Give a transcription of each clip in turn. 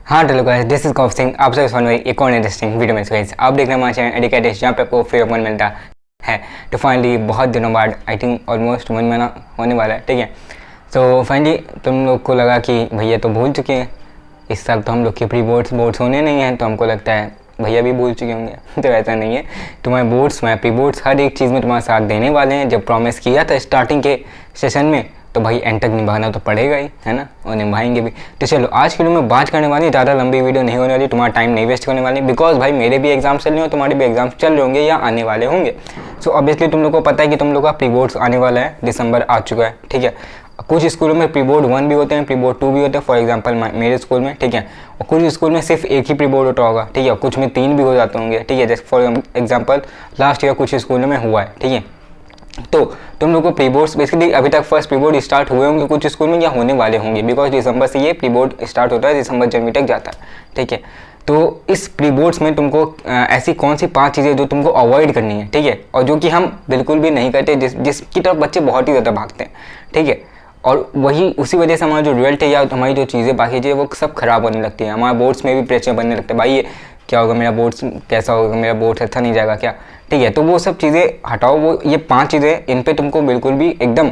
हाँ hello guys, this is कौफ सिंह। आप सभी सुन एक और इंटरेस्टिंग वीडियो में गाइस आप देख रहे हैं हमारे चैनल एडिकेटेड, जहाँ पे आपको फ्री ऑफ मिलता है। तो फाइनली बहुत दिनों बाद, आई थिंक ऑलमोस्ट 1 महीना होने वाला है, ठीक है। तो फाइनली तुम लोग को लगा कि भैया तो भूल चुके हैं, इस साल तो हम लोग के प्री बोर्ड्स होने नहीं हैं, तो हमको लगता है भैया भी भूल चुके होंगे। तो ऐसा नहीं है, तुम्हारे बोर्ड्स में प्री बोर्ड्स हर एक चीज़ में तुम्हारा साथ देने वाले हैं। जब प्रॉमिस किया था स्टार्टिंग के सेशन में, तो भाई एंड तक निभाना तो पड़ेगा ही, है ना, और निभाएंगे भी। तो चलो आज की वीडियो में बात करने वाली, ज़्यादा लंबी वीडियो नहीं होने वाली, तुम्हारा टाइम नहीं वेस्ट करने वाली, बिकॉज भाई मेरे भी एग्जाम चल रहे हो, तुम्हारे भी एग्जाम चल रहे होंगे या आने वाले होंगे। सो ऑब्वियसली तुम लोग को पता है कि तुम लोग का प्री बोर्ड्स आने वाला है, दिसंबर आ चुका है, ठीक है। कुछ स्कूलों में प्री बोर्ड 1 भी होते हैं, प्री बोर्ड 2 भी होते हैं, फॉर एग्जांपल मेरे स्कूल में, ठीक है। और कुछ स्कूल में सिर्फ एक ही प्री बोर्ड होता होगा, ठीक है, कुछ में 3 भी हो जाते होंगे, ठीक है। जैसे फॉर एग्जांपल लास्ट ईयर कुछ स्कूलों में हुआ है, ठीक है। तो तुम लोग को प्री बोर्ड्स बेसिकली अभी तक फर्स्ट प्री बोर्ड स्टार्ट हुए होंगे कुछ स्कूल में, या होने वाले होंगे, बिकॉज दिसंबर से ये प्री बोर्ड स्टार्ट होता है, दिसंबर जनवरी तक जाता है, ठीक है। तो इस प्री बोर्ड्स में तुमको ऐसी कौन सी 5 चीज़ें जो तुमको अवॉइड करनी है, ठीक है, और जो कि हम बिल्कुल भी नहीं करते, जिसकी तरफ बच्चे बहुत ही ज़्यादा भागते हैं, ठीक है। और वही उसी वजह से हमारा जो रिजल्ट है या हमारी जो चीज़ें बाकी चीज़ें वो सब खराब होने लगती है। हमारे बोर्ड्स में भी प्रेशर बनने लगता है, भाई ये क्या होगा, मेरा बोर्ड्स कैसा होगा, मेरा बोर्ड अच्छा नहीं जाएगा क्या, ठीक है। तो वो सब चीज़ें हटाओ, वो ये 5 चीज़ें, इन पे तुमको बिल्कुल भी एकदम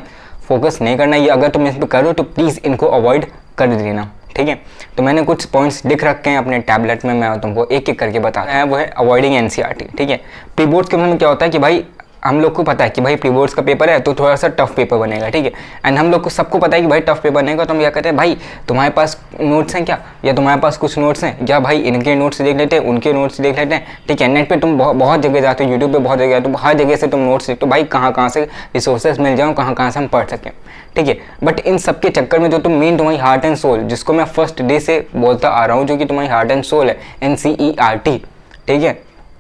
फोकस नहीं करना। ये अगर तुम इस पर करो तो प्लीज़ इनको अवॉइड कर देना, ठीक है। तो मैंने कुछ पॉइंट्स लिख रखे हैं अपने टैबलेट में, मैं तुमको एक एक करके बता रहा है। वो है अवॉइडिंग एनसीईआरटी, ठीक है। प्री बोर्ड्स के में क्या होता है कि भाई हम लोग को पता है कि भाई प्री बोर्ड्स का पेपर है तो थोड़ा सा टफ पेपर बनेगा, ठीक है। एंड हम लोग को सबको पता है कि भाई टफ पेपर बनेगा, तो हम क्या कहते हैं, भाई तुम्हारे पास नोट्स हैं क्या, या तुम्हारे पास कुछ नोट्स हैं क्या, भाई इनके नोट्स देख लेते हैं, उनके नोट्स देख लेते हैं, ठीक है। नेट पे तुम बहुत जगह जाते हो, यूट्यूब पे बहुत जगह जाते हो, हर जगह से तुम नोट्स देखते हो, भाई कहाँ से रिसोर्सेज मिल जाओ, कहाँ से हम पढ़ सकें, ठीक है। बट इन सब के चक्कर में जो तुम मेन तुम्हारी हार्ट एंड सोल, जिसको मैं फर्स्ट डे से बोलता आ रहा हूँ, जो कि तुम्हारी हार्ट एंड सोल है, NCERT, ठीक है,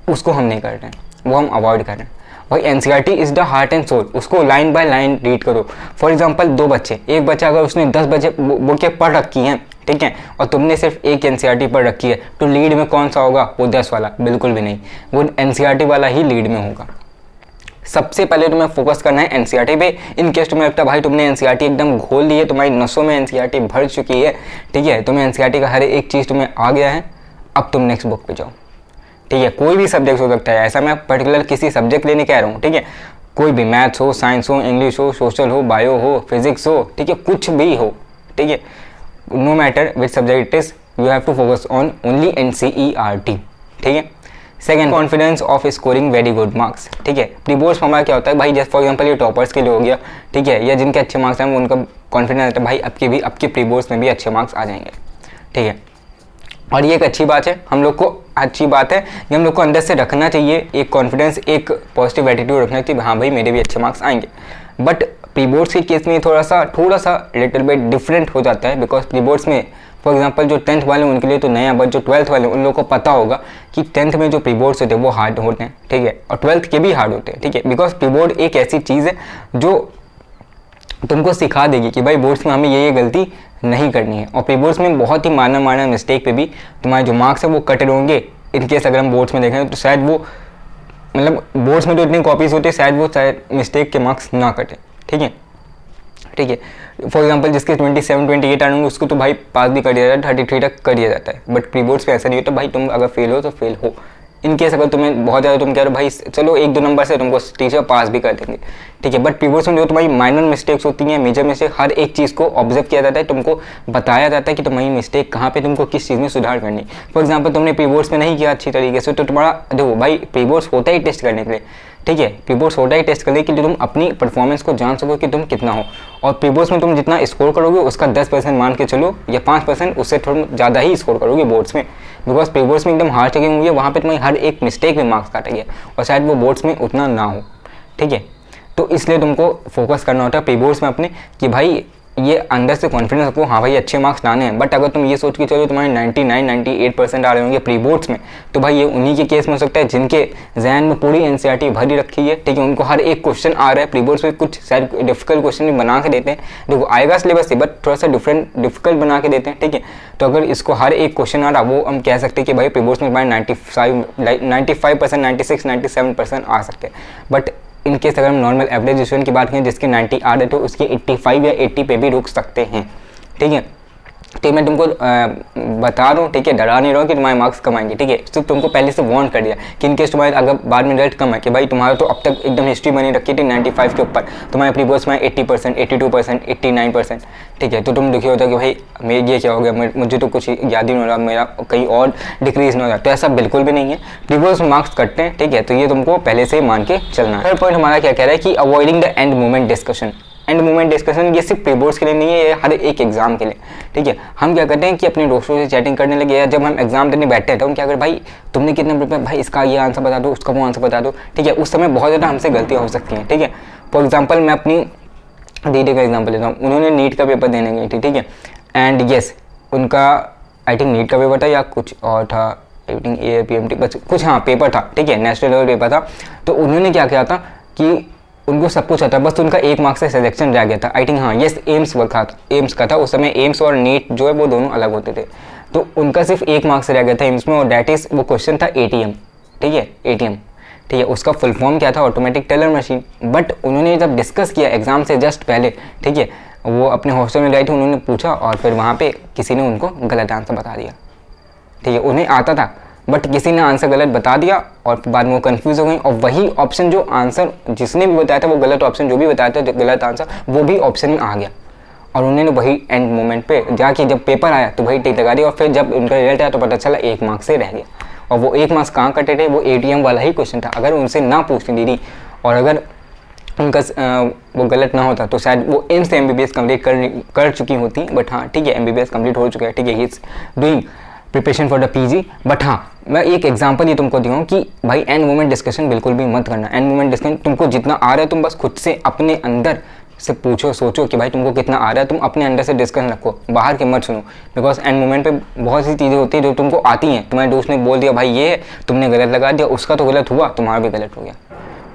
उसको हम नहीं कर रहे हैं, वो हम अवॉइड कर रहे हैं। भाई NCERT is the heart and soul, उसको लाइन बाय लाइन रीड करो। फॉर एग्जांपल 2 बच्चे, एक बच्चा अगर उसने 10 बुकें पढ़ रखी हैं, ठीक है, और तुमने सिर्फ एक एनसीईआरटी पढ़ रखी है, तो लीड में कौन सा होगा, वो 10 वाला, बिल्कुल भी नहीं, वो एनसीईआरटी वाला ही लीड में होगा। सबसे पहले तुम्हें फोकस करना है एनसीईआरटी पे। इन केस तुम्हें लगता है भाई तुमने एनसीईआरटी एकदम घोल ली है, तुम्हारी नसों में एनसीईआरटी भर चुकी है, ठीक है, तुम्हें एनसीईआरटी का हर एक चीज़ तुम्हें आ गया है, अब तुम नेक्स्ट बुक पे जाओ, ठीक है। कोई भी सब्जेक्ट हो सकता है, ऐसा मैं पर्टिकुलर किसी सब्जेक्ट लेने कह रहा हूँ, ठीक है। कोई भी मैथ्स हो, साइंस हो, इंग्लिश हो, सोशल हो, बायो हो, फिजिक्स हो, ठीक है, कुछ भी हो, ठीक है, no matter which subject it is, you have to focus on only NCERT, ठीक है। Second, confidence of scoring very good marks, ठीक है। प्री बोर्ड्स में हमारा क्या होता है भाई, जैसे फॉर एग्जांपल ये टॉपर्स के लिए हो गया, ठीक है, या जिनके अच्छे मार्क्स हैं उनका कॉन्फिडेंस रहता है भाई आपके प्री बोर्ड्स में भी अच्छे मार्क्स आ जाएंगे, ठीक है। और ये एक अच्छी बात है, हम लोग को अच्छी बात है कि हम लोग को अंदर से रखना चाहिए एक कॉन्फिडेंस, एक पॉजिटिव एटीट्यूड रखना चाहिए, हाँ भाई मेरे भी अच्छे मार्क्स आएंगे। बट प्री बोर्ड्स के केस में थोड़ा सा लिटिल बिट डिफरेंट हो जाता है, बिकॉज प्री बोर्ड्स में फॉर एग्जांपल जो 10th वाले उनके लिए तो नया, बट जो 12th वाले उन लोगों को पता होगा कि 10th में जो प्री बोर्ड्स होते हैं वो हार्ड होते हैं, ठीक है, और 12th के भी हार्ड होते हैं, ठीक है। बिकॉज प्री बोर्ड एक ऐसी चीज़ है जो तुमको सिखा देगी कि भाई बोर्ड्स में हमें ये गलती नहीं करनी है। और प्री बोर्ड्स में बहुत ही माइनर मिस्टेक पे भी तुम्हारे जो मार्क्स है वो कट होंगे। इनकेस अगर हम बोर्ड्स में देखें तो शायद वो, मतलब बोर्ड्स में तो इतनी कॉपीज होती है, शायद मिस्टेक के मार्क्स ना कटे, ठीक है, ठीक है। फॉर एग्जांपल जिसके 27-28 आएंगे उसको तो भाई पास भी कर दिया जाता है, 33 तक कर दिया जाता है। बट प्री बोर्ड्स पे ऐसा नहीं होता, भाई तुम अगर फेल हो तो फेल हो। इन केस अगर तुम्हें बहुत ज़्यादा, तुम कह रहे हो भाई चलो 1-2 नंबर से तुमको टीचर पास भी कर देंगे, ठीक है। बट प्री बोर्ड्स में जो तुम्हारी माइनर मिस्टेक्स होती हैं, मेजर मिस्टेक, हर एक चीज़ को ऑब्जर्व किया जाता है, तुमको बताया जाता है कि तुम्हारी मिस्टेक कहाँ पे, तुमको किस चीज़ में सुधार करनी है। फॉर एग्जाम्पल तुमने प्री बोर्ड्स में नहीं किया अच्छी तरीके से, तो तुम्हारा देखो भाई प्री बोर्ड्स होता ही टेस्ट करने के लिए, ठीक है। प्री बोर्ड्स होता ही टेस्ट करने के लिए तुम अपनी परफॉर्मेंस को जान सको कि तुम कितना हो। और प्री बोर्ड्स में तुम जितना स्कोर करोगे उसका 10% मान के चलो, या 5%, उससे थोड़ा ज़्यादा ही स्कोर करोगे बोर्ड्स में, बिकॉज प्री बोर्ड्स में एकदम हार्ड चेकिंग हुई है, वहाँ पे तुम्हारी हर एक मिस्टेक में मार्क्स काटेंगे, और शायद वो बोर्ड्स में उतना ना हो, ठीक है। तो इसलिए तुमको फोकस करना होता है प्री बोर्ड्स में अपने, कि भाई ये अंदर से कॉन्फिडेंस रखो, हाँ भाई अच्छे मार्क्स लाने हैं। बट अगर तुम ये सोच के चलो तुम्हारे 99-98% आ रहे होंगे प्री बोर्ड्स में, तो भाई ये उन्हीं के केस में हो सकता है जिनके जहन में पूरी एनसीईआरटी भरी रखी है, ठीक है, उनको हर एक क्वेश्चन आ रहा है। प्री बोर्ड्स में कुछ शायद डिफिकल्ट क्वेश्चन भी बना के देते हैं, देखो आएगा सिलेबस से, बट थोड़ा सा डिफिकल्ट बना के देते हैं, ठीक है। तो अगर इसको हर एक क्वेश्चन आ रहा, वो हम कह सकते हैं कि भाई प्री बोर्ड्स में भाई 95%, 96-97% आ सकते हैं। बट इन केस अगर हम नॉर्मल एवरेज स्टूडेंट की बात करें जिसके 90 आ रहे, तो उसके 85 या 80 पे भी रुक सकते हैं, ठीक है। तो मैं तुमको बता दूँ, ठीक है, डरा नहीं रहा हूँ कि तुम्हारे मार्क्स कम आएंगे, ठीक है, सिर्फ तुमको पहले से वार्न कर दिया कि इनकेस तुम्हारे अगर बाद में रिजल्ट कम है कि भाई तुम्हारा तो अब तक एकदम हिस्ट्री बनी रखी थी 95 के ऊपर, तुम्हारे प्री बोर्ड्स में 80%, 82%, 89%, ठीक है, तो तुम दुखी होता कि भाई मेरे ये क्या हो गया, मुझे तो कुछ याद ही नहीं हो रहा, मेरा कहीं और डिक्रीज नहीं हो रहा। तो ऐसा बिल्कुल भी नहीं है, प्री बोर्ड्स में मार्क्स कटते हैं, ठीक है, तो ये तुमको पहले से मान के चलना है। थर्ड पॉइंट हमारा क्या कह रहा है कि avoiding the end moment discussion. End moment discussion ये सिर्फ प्री बोर्ड्स के लिए नहीं है, ये हर एक एग्जाम के लिए, ठीक है। हम क्या करते हैं कि अपने दोस्तों से चैटिंग करने लगे, या जब हम एग्जाम देने बैठते हैं तो हम क्या करें, भाई तुमने कितना प्रिपेयर, भाई इसका ये आंसर बता दो, उसका वो आंसर बता दो, ठीक है। उस समय बहुत ज़्यादा हमसे गलतियाँ हो सकती हैं, ठीक है। फॉर एग्जाम्पल मैं अपनी दीदी का एग्जाम्पल लेता हूँ, उन्होंने नीट का पेपर देने गई थी, ठीक है, एंड येस उनका आई थिंक नीट का पेपर था या कुछ और था, आई थिंक APMT बस कुछ, हाँ पेपर था, ठीक है, नेशनल लेवल पेपर था। तो उन्होंने क्या किया था कि उनको सब कुछ आता, बस उनका 1 मार्क्स से सिलेक्शन रह गया था, आई थिंक, हाँ यस एम्स वर्क था, एम्स का था उस समय, एम्स और नीट जो है वो दोनों अलग होते थे। तो उनका सिर्फ 1 मार्क्स रह गया था एम्स में, और डैट इज वो क्वेश्चन था ATM, ठीक है, ATM, ठीक है, उसका फुल फॉर्म क्या था, ऑटोमेटिक टेलर मशीन। बट उन्होंने जब डिस्कस किया एग्जाम से जस्ट पहले, ठीक है, वो अपने हॉस्टल में गए थे, उन्होंने पूछा और फिर वहाँ पे किसी ने उनको गलत आंसर बता दिया, ठीक है, उन्हें आता था बट किसी ने आंसर गलत बता दिया और बाद में वो कंफ्यूज हो गई, और वही ऑप्शन जो आंसर जिसने भी बताया था, वो गलत ऑप्शन जो भी बताया था, गलत आंसर वो भी ऑप्शन में आ गया, और उन्होंने वही एंड मोमेंट पे जाके जब पेपर आया तो वही टिक लगा दिया, और फिर जब उनका रिजल्ट आया तो पता चला 1 मार्क्स से रह गया, और वो 1 मार्क्स कहाँ कटे थे, वो ATM वाला ही क्वेश्चन था। अगर उनसे ना पूछती दीदी और अगर उनका वो गलत ना होता तो शायद वो एम्स से MBBS कंप्लीट कर चुकी होती। बट हाँ ठीक है, MBBS कंप्लीट हो चुका है, ठीक है, he is doing preparation for the PG। But हाँ मैं एक एग्जांपल ये तुमको दिया हूँ कि भाई एंड मोमेंट डिस्कशन बिल्कुल भी मत करना। एंड मोमेंट डिस्कशन तुमको जितना आ रहा है तुम बस खुद से अपने अंदर से पूछो, सोचो कि भाई तुमको कितना आ रहा है, तुम अपने अंदर से डिस्कशन रखो, बाहर के मत सुनो। बिकॉज एंड मोमेंट पे बहुत सी चीज़ें होती है जो तुमको आती हैं, तुम्हारे दोस्त ने बोल दिया भाई ये है, तुमने गलत लगा दिया, उसका तो गलत हुआ, तुम्हारा भी गलत हो गया,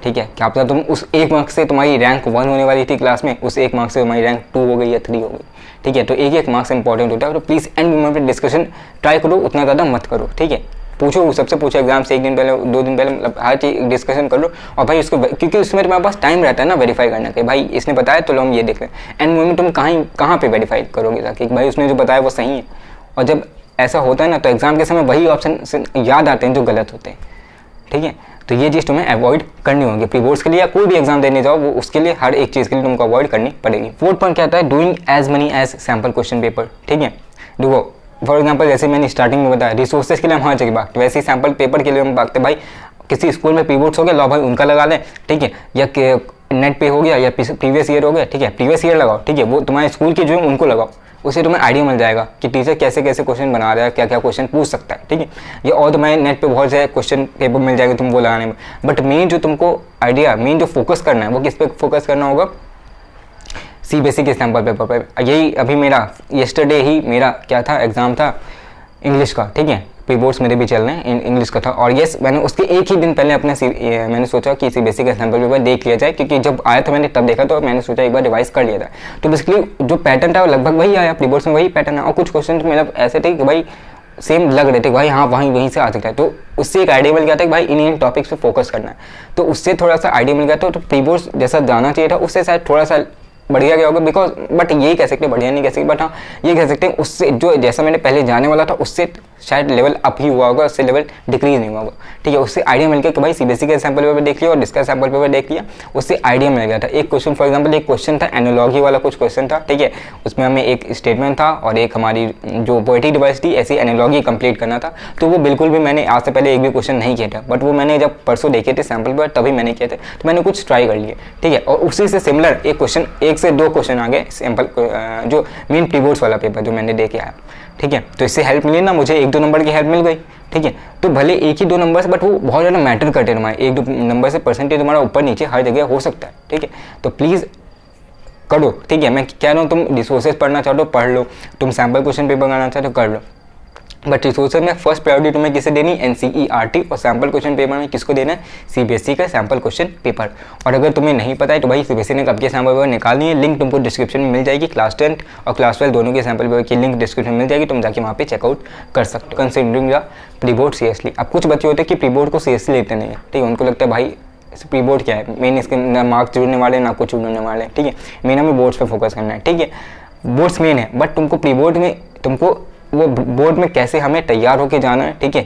ठीक है। क्या पता तुम उस 1 मार्क्स से तुम्हारी रैंक 1 होने वाली थी क्लास में, उस 1 मार्क्स से तुम्हारी रैंक 2 हो गई या 3 हो गई, ठीक है। तो एक मार्क्स इंपॉर्टेंट होता है, तो प्लीज़ एंड मोमेंट पे डिस्कशन ट्राई करो, उतना ज़्यादा मत करो, ठीक है। पूछो, सबसे पूछो एग्जाम से 1 दिन पहले 2 दिन पहले, मतलब हर चीज़ डिस्कशन कर लो। और भाई उसको, क्योंकि उसमें तुम्हारे पास टाइम रहता है ना वेरीफाई करने के, भाई इसने बताया तो लो हम ये देख लें। एंड मोमेंट तुम कहाँ पे वेरीफाई करोगे ताकि भाई उसने जो बताया वो सही है। और जब ऐसा होता है ना तो एग्जाम के समय वही ऑप्शन याद आते हैं जो गलत होते हैं, ठीक है। तो ये चीज़ तुम्हें अवॉइड करनी होगी प्री बोर्ड्स के लिए, या कोई भी एग्जाम देने जाओ वो उसके लिए हर एक चीज़ के लिए तुमको अवॉइड करनी पड़ेगी। 4th पॉइंट क्या आता है, doing as many as sample question paper, ठीक है। देखो फॉर एग्जाम्पल जैसे मैंने स्टार्टिंग में बताया रिसोर्सेज के लिए हम हर जगह भागते, वैसे ही सैम्पल पेपर के लिए हम भागते। भाई किसी स्कूल में प्री बोर्ड्स हो गया, लो भाई उनका लगा लें, ठीक है, या नेट पे हो गया या प्रीवियस ईयर हो गया, ठीक है, प्रीवियस ईयर लगाओ, ठीक है, वो तुम्हारे स्कूल के जो है उनको लगाओ, उससे तुम्हें आइडिया मिल जाएगा कि टीचर कैसे कैसे क्वेश्चन बना रहा है, क्या क्या क्वेश्चन पूछ सकता है, ठीक है। ये और तुम्हारे नेट पे बहुत सारे क्वेश्चन पेपर मिल जाएंगे तुमको लगाने में। बट मेन जो तुमको आइडिया, मेन जो फोकस करना है वो किस पे फोकस करना होगा, CBSE के सैम्पल पेपर पर। यही अभी मेरा येस्टरडे ही मेरा क्या था, एग्जाम था इंग्लिश का, ठीक है, प्री बोर्ड्स मेरे भी चल रहे हैं, इंग्लिश का था। और यस मैंने उसके एक ही दिन पहले अपने मैंने सोचा कि CBSE का सैम्पल पेपर देख लिया जाए, क्योंकि जब आया था मैंने तब देखा तो मैंने सोचा एक बार रिवाइज कर लिया था। तो बेसिकली जो पैटर्न था वो लगभग वही आया, प्री बोर्ड्स में वही पैटर्न है। और कुछ क्वेश्चन तो मेरा ऐसे थे कि भाई सेम लग रहे थे, भाई हाँ वहीं से आ सकता है। तो उससे एक आइडिया मिल गया था कि भाई इन टॉपिक्स पे फोकस करना है, तो उससे थोड़ा सा आइडिया मिल गया था। तो प्री बोर्ड्स जैसा जाना चाहिए था उससे शायद थोड़ा सा बढ़िया गया होगा, बिकॉज बट यही कह सकते, बढ़िया नहीं कह सकते, बट हाँ ये कह सकते हैं उससे जो जैसा मैंने पहले जाने वाला था उससे शायद लेवल अप ही हुआ होगा, उससे लेवल डिक्रीज नहीं हुआ होगा, ठीक है। उससे आइडिया मिल गया कि भाई CBSE का सैम्पल पेपर देख लिया और इसका सैम्पल पेपर देख लिया, उससे आइडिया मिल गया था। एक क्वेश्चन फॉर एग्जाम्पल एक क्वेश्चन था एनालॉजी वाला, कुछ क्वेश्चन था, ठीक है, उसमें हमें एक स्टेटमेंट था और एक हमारी जो पोएट्री डिवाइस थी ऐसी एनालॉजी कंप्लीट करना था। तो वो बिल्कुल भी मैंने आज से पहले एक भी क्वेश्चन नहीं किया था, बट वो मैंने जब परसों देखे थे सैम्पल पेपर तभी मैंने किए थे, तो मैंने कुछ ट्राई कर लिए, ठीक है। और उसी से सिमिलर एक क्वेश्चन, 1 से 2 क्वेश्चन आ गए सैम्पल जो मेन प्री बोर्ड्स वाला पेपर जो मैंने दे के आया, ठीक है। तो इससे हेल्प मिली ना, मुझे 1-2 नंबर की हेल्प मिल गई, ठीक है। तो भले 1 ही 2 नंबर से, बट वो बहुत ज़्यादा मैटर करते हैं तुम्हारे 1-2 नंबर से, परसेंटेज तुम्हारा ऊपर नीचे हर जगह हो सकता है, ठीक है। तो प्लीज़ करो, ठीक है। मैं कह रहा हूँ तुम रिसोर्सेज पढ़ना चाहो तो पढ़ लो, तुम सैम्पल क्वेश्चन पेपर करना चाहो तो कर लो, बट रिसोर्सेज में फर्स्ट प्रायोरिटी तुम्हें किसे देनी, NCERT, और सैम्पल क्वेश्चन पेपर में किसको देना है, CBSE का सैम्पल क्वेश्चन पेपर। और अगर तुम्हें नहीं पता है तो भाई CBSE ने कब के सैम्पल पेपर निकालनी है, लिंक तुमको डिस्क्रिप्शन में मिल जाएगी। क्लास 10 और क्लास 12 दोनों के सैम्पल पेपर की लिंक डिस्क्रिप्शन में मिल जाएगी, तुम जाके वहाँ पे चेकआउट कर सकते हो। Considering the pre board seriously. अब कुछ बच्चे होते हैं कि प्री बोर्ड को सीरियसली लेते नहीं है, ठीक है, उनको लगता है भाई प्री बोर्ड क्या है, मेन इसके ना मार्क्स जुड़ने वाले ना कुछ जुड़ने वाले, ठीक है, मेन हमें बोर्ड्स पे फोकस करना है, ठीक है। बोर्ड्स मेन है, बट तुमको प्री बोर्ड में तुमको वो बोर्ड में कैसे हमें तैयार होके जाना है, ठीक है,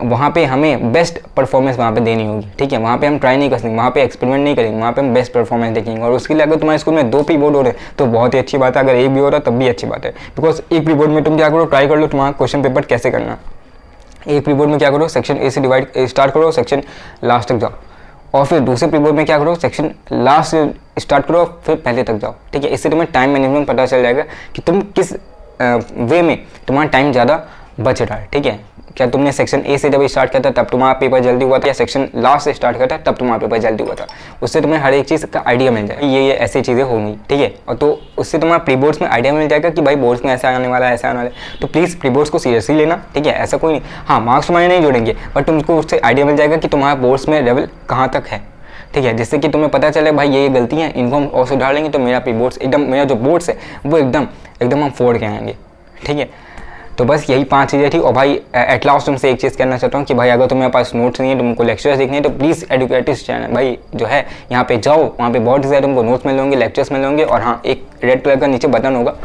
वहाँ पे हमें बेस्ट परफॉर्मेंस वहाँ पे देनी होगी, ठीक है। वहाँ पे हम ट्राई नहीं कर सकते, वहाँ पे एक्सपेरिमेंट नहीं करेंगे, वहाँ पे हम बेस्ट परफॉर्मेंस देखेंगे। और उसके लिए अगर तुम्हारे स्कूल में 2 प्री बोर्ड हो रहे हैं तो बहुत ही अच्छी बात है, अगर एक भी हो रहा है तब भी अच्छी बात है। बिकॉज एक प्री बोर्ड में तुम क्या करो, ट्राई कर लो तुम्हारा क्वेश्चन पेपर कैसे करना। एक प्री बोर्ड में क्या करो, सेक्शन ए से डिवाइड स्टार्ट करो, सेक्शन लास्ट तक जाओ। और फिर दूसरे प्री बोर्ड में क्या करो, सेक्शन लास्ट से स्टार्ट करो फिर पहले तक जाओ, ठीक है। इससे तुम्हें टाइम मैनेजमेंट पता चल जाएगा कि तुम किस वे में तुम्हारा टाइम ज़्यादा बच रहा है, ठीक है। क्या तुमने सेक्शन ए से जब स्टार्ट किया था तब तुम्हारा पेपर जल्दी हुआ था, या सेक्शन लास्ट से स्टार्ट किया था तब तुम्हारा पेपर जल्दी हुआ था। उससे तुम्हें हर एक चीज़ का आइडिया मिल जाएगा, ये ऐसी चीज़ें होंगी, ठीक है। और तो उससे तुम्हारा प्री बोर्ड्स में आइडिया मिल जाएगा कि भाई बोर्ड्स में ऐसा आने वाला है, ऐसा आने वाला है। तो प्लीज़ प्री बोर्ड्स को सीरियसली लेना, ठीक है। ऐसा कोई नहीं, हाँ मार्क्स तुम्हारे नहीं जोड़ेंगे, बट तुमको उससे आइडिया मिल जाएगा कि तुम्हारा बोर्ड्स में लेवल कहाँ तक है, ठीक है। जिससे कि तुम्हें पता चले भाई ये गलती है, इनको हम और सुधार लेंगे तो मेरा प्री बोर्ड्स एकदम, मेरा जो बोर्ड्स है वो एकदम हम फोड़ के आएंगे, ठीक है। तो बस यही 5 चीज़ें थी। और भाई एट लास्ट तुमसे एक चीज़ कहना चाहता हूँ कि भाई अगर तुम्हारे पास नोट्स नहीं है, तुमको लेक्चर्स देखने हैं, तो प्लीज़ एडुकेटिव्स चैनल भाई जो है यहाँ पे जाओ, वहाँ पे बहुत ज़्यादा तुमको नोट्स मिल होंगे, लेक्चर्स मिल होंगे। और हाँ, एक रेड कलर का नीचे बटन होगा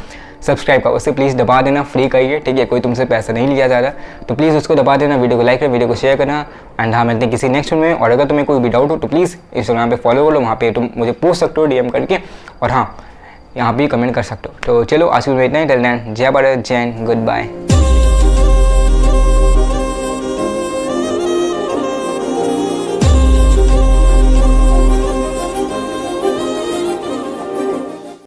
सब्सक्राइब का, उससे प्लीज़ दबा देना, फ्री करिए, ठीक है। कोई तुमसे पैसा नहीं लिया जा रहा, तो प्लीज़ उसको दबा देना। वीडियो को लाइक करें, वीडियो को शेयर करना। एंड हाँ, मिलते हैं किसी नेक्स्ट में। और अगर तुम्हें कोई भी डाउट हो तो प्लीज़ इंस्टाग्राम पे फॉलो करो, वहाँ पे तुम मुझे पूछ सकते हो DM करके। और हाँ, यहाँ भी कमेंट कर सकते हो। तो चलो आज के लिए इतना ही, टिल देन जय भारत, जय हिंद, गुड बाय।